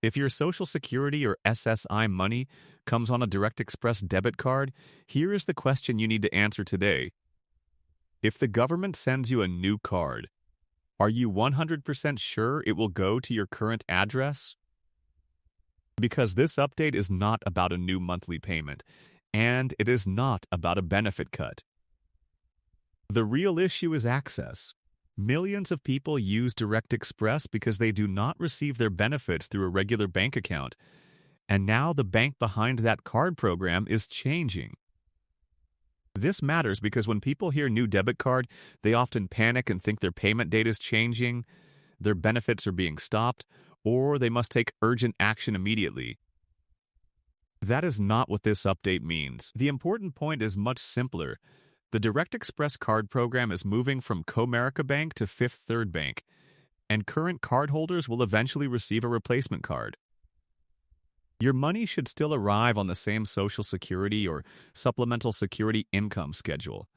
If your Social Security or SSI money comes on a Direct Express debit card, here is the question you need to answer today. If the government sends you a new card, are you 100% sure it will go to your current address? Because this update is not about a new monthly payment, and it is not about a benefit cut. The real issue is access. Millions of people use Direct Express because they do not receive their benefits through a regular bank account, and now the bank behind that card program is changing. This matters because when people hear new debit card, they often panic and think their payment date is changing, their benefits are being stopped, or they must take urgent action immediately. That is not what this update means. The important point is much simpler. The Direct Express card program is moving from Comerica Bank to Fifth Third Bank, and current cardholders will eventually receive a replacement card. Your money should still arrive on the same Social Security or Supplemental Security income schedule.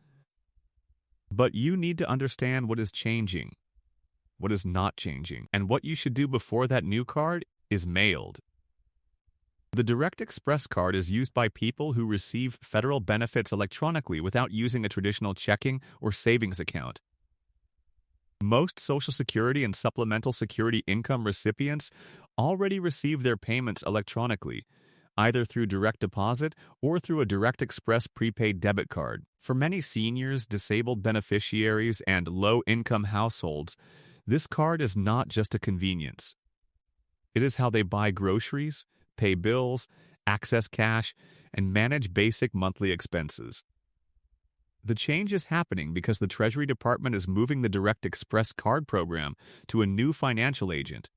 But you need to understand what is changing, what is not changing, and what you should do before that new card is mailed. The Direct Express card is used by people who receive federal benefits electronically without using a traditional checking or savings account. Most Social Security and Supplemental Security income recipients already receive their payments electronically, either through direct deposit or through a Direct Express prepaid debit card. For many seniors, disabled beneficiaries, and low-income households, this card is not just a convenience. It is how they buy groceries, pay bills, access cash, and manage basic monthly expenses. The change is happening because the Treasury Department is moving the Direct Express card program to a new financial agent.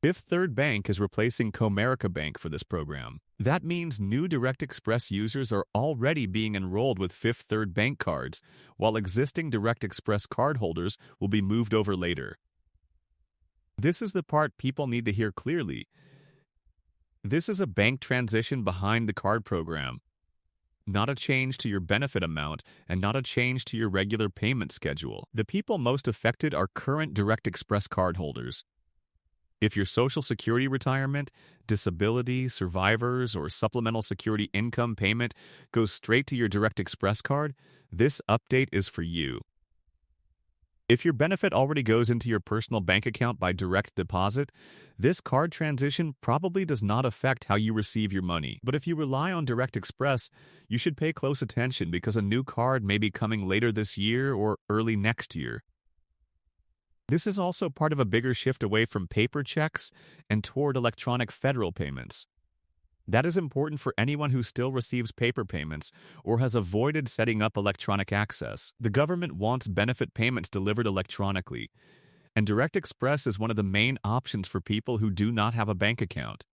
Fifth Third Bank is replacing Comerica Bank for this program. That means new Direct Express users are already being enrolled with Fifth Third Bank cards, while existing Direct Express cardholders will be moved over later. This is the part people need to hear clearly. This is a bank transition behind the card program, not a change to your benefit amount and not a change to your regular payment schedule. The people most affected are current Direct Express cardholders. If your Social Security retirement, disability, survivors, or Supplemental Security income payment goes straight to your Direct Express card, this update is for you. If your benefit already goes into your personal bank account by direct deposit, this card transition probably does not affect how you receive your money. But if you rely on Direct Express, you should pay close attention because a new card may be coming later this year or early next year. This is also part of a bigger shift away from paper checks and toward electronic federal payments. That is important for anyone who still receives paper payments or has avoided setting up electronic access. The government wants benefit payments delivered electronically, and Direct Express is one of the main options for people who do not have a bank account.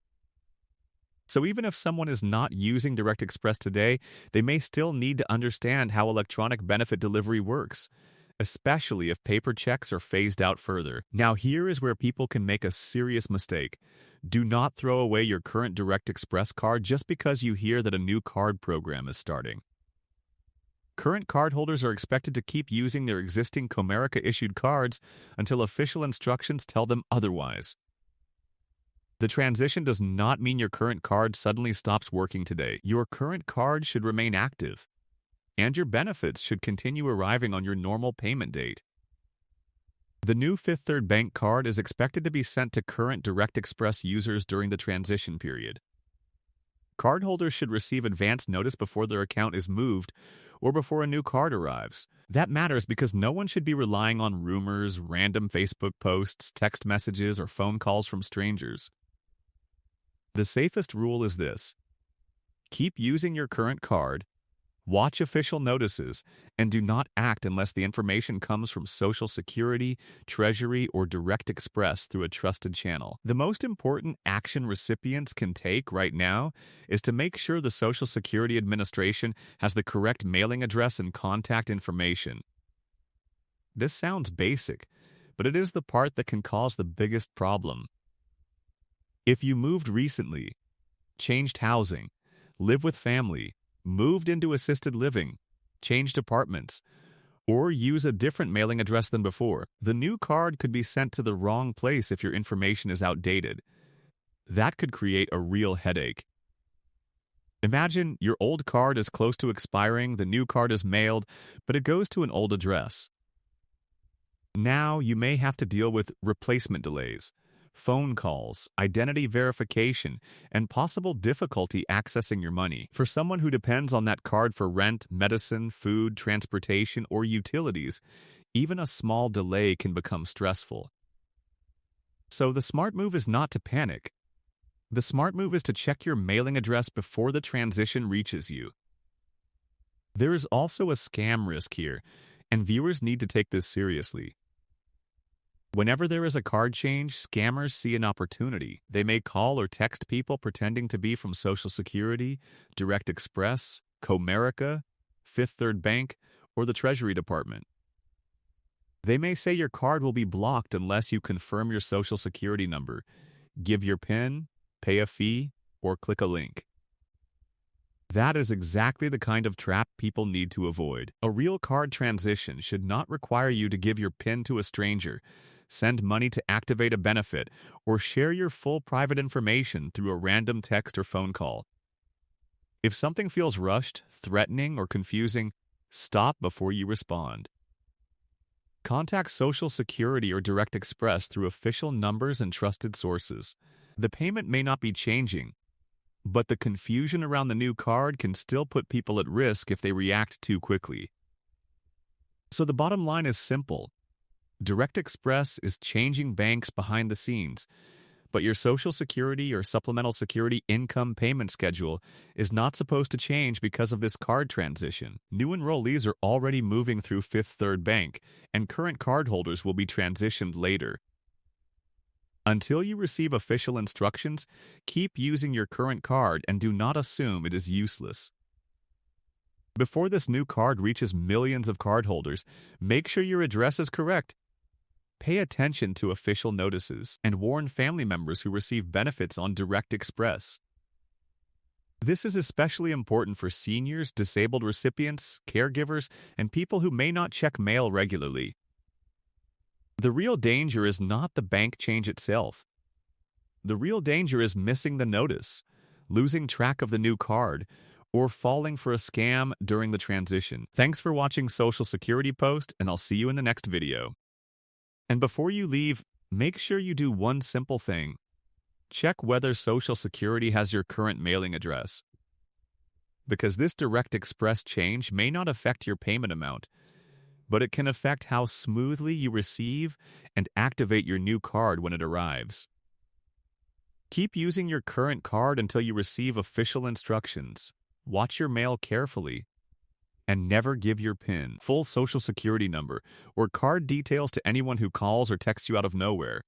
So even if someone is not using Direct Express today, they may still need to understand how electronic benefit delivery works, especially if paper checks are phased out further. Now here is where people can make a serious mistake. Do not throw away your current Direct Express card just because you hear that a new card program is starting. Current cardholders are expected to keep using their existing Comerica-issued cards until official instructions tell them otherwise. The transition does not mean your current card suddenly stops working today. Your current card should remain active, and your benefits should continue arriving on your normal payment date. The new Fifth Third Bank card is expected to be sent to current Direct Express users during the transition period. Cardholders should receive advance notice before their account is moved or before a new card arrives. That matters because no one should be relying on rumors, random Facebook posts, text messages, or phone calls from strangers. The safest rule is this: keep using your current card, watch official notices, and do not act unless the information comes from Social Security, Treasury, or Direct Express through a trusted channel. The most important action recipients can take right now is to make sure the Social Security Administration has the correct mailing address and contact information. This sounds basic, but it is the part that can cause the biggest problem. If you moved recently, changed housing, live with family, moved into assisted living, changed apartments, or use a different mailing address than before, the new card could be sent to the wrong place if your information is outdated. That could create a real headache. Imagine your old card is close to expiring, the new card is mailed, but it goes to an old address. Now you may have to deal with replacement delays, phone calls, identity verification, and possible difficulty accessing your money. For someone who depends on that card for rent, medicine, food, transportation, or utilities, even a small delay can become stressful. So the smart move is not to panic. The smart move is to check your mailing address before the transition reaches you. There is also a scam risk here, and viewers need to take this seriously. Whenever there is a card change, scammers see an opportunity. They may call or text people pretending to be from Social Security, Direct Express, Comerica, Fifth Third Bank, or the Treasury Department. They may say your card will be blocked unless you confirm your Social Security number, give your PIN, pay a fee, or click a link. That is exactly the kind of trap people need to avoid. A real card transition should not require you to give your PIN to a stranger, send money to activate a benefit, or share your full private information through a random text or phone call. If something feels rushed, threatening, or confusing, stop before you respond. Contact Social Security or Direct Express through official numbers and trusted sources. The payment may not be changing, but the confusion around the new card can still put people at risk if they react too quickly. So the bottom line is simple. Direct Express is changing banks behind the scenes, but your Social Security or Supplemental Security income payment schedule is not supposed to change because of this card transition. New enrollees are already moving through Fifth Third Bank, and current cardholders will be transitioned later. Until you receive official instructions, keep using your current card and do not assume it is useless. Before this new card reaches millions of cardholders, make sure your address is correct. Pay attention to official notices and warn family members who receive benefits on Direct Express. This is especially important for seniors, disabled recipients, caregivers, and people who may not check mail regularly. The real danger is not the bank change itself. The real danger is missing the notice, losing track of the new card, or falling for a scam during the transition. Thanks for watching Social Security Post, and I'll see you in the next video. And before you leave, make sure you do one simple thing. Check whether Social Security has your current mailing address. Because this Direct Express change may not affect your payment amount, but it can affect how smoothly you receive and activate your new card when it arrives. Keep using your current card until you receive official instructions. Watch your mail carefully. And never give your PIN, full Social Security number, or card details to anyone who calls or texts you out of nowhere.